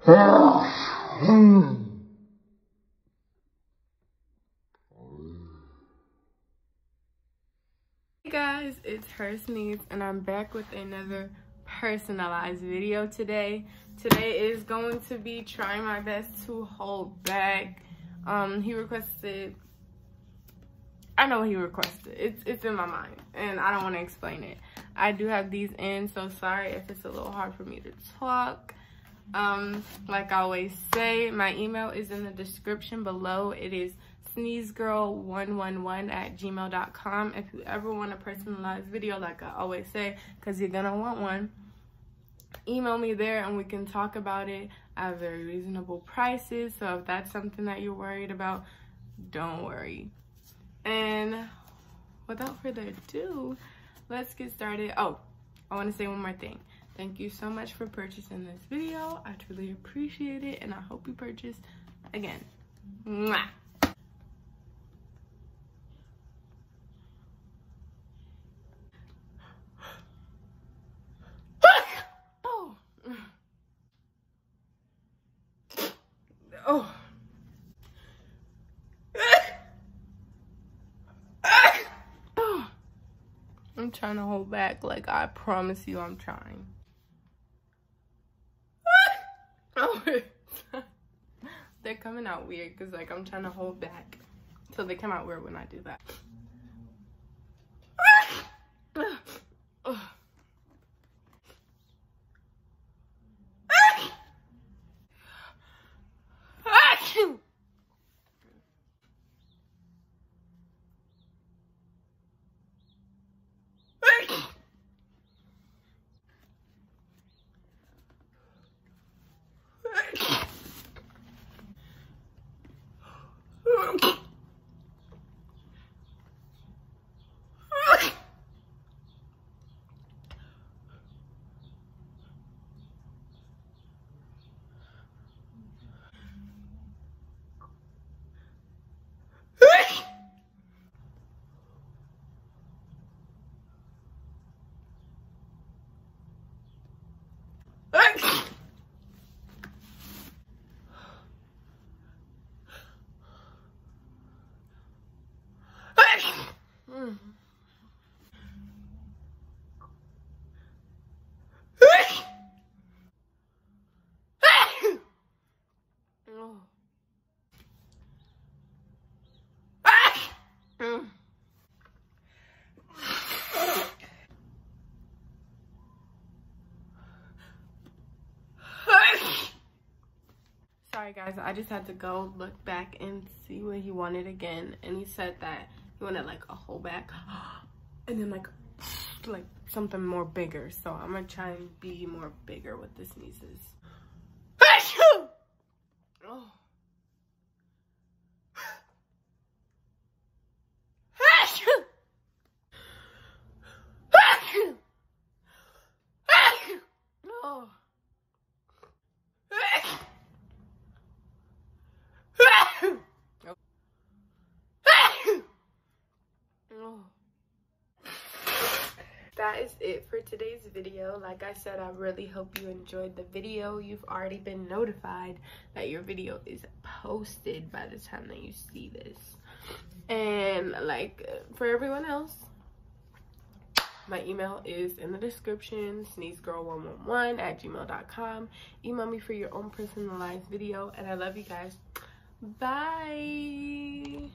Hey guys, it's her Sneeze and I'm back with another personalized video today. Today is going to be trying my best to hold back. He requested, I know what he requested. It's in my mind and I don't want to explain it. I do have these in, so sorry if it's a little hard for me to talk. Like I always say, my email is in the description below. It is sneezegirl111@gmail.com. If you ever want a personalized video, like I always say, because you're gonna want one, email me there and we can talk about it. I have very reasonable prices, so if that's something that you're worried about, don't worry. And without further ado, let's get started. Oh, I want to say one more thing. Thank you so much for purchasing this video. I truly appreciate it, and I hope you purchase again. Mwah. Oh. Oh. I'm trying to hold back, like I promise you I'm trying. Oh, they're coming out weird because like I'm trying to hold back, so they come out weird when I do that. Sorry guys, I just had to go look back and see what he wanted again, and he said that he wanted like a whole back and then like something more bigger, so I'm gonna try and be more bigger with the sneezes. Oh. Oh. That is it for today's video. Like I said, I really hope you enjoyed the video. You've already been notified that your video is posted by the time that you see this. And like for everyone else, my email is in the description, sneezegirl111@gmail.com. Email me for your own personalized video, and I love you guys. Bye.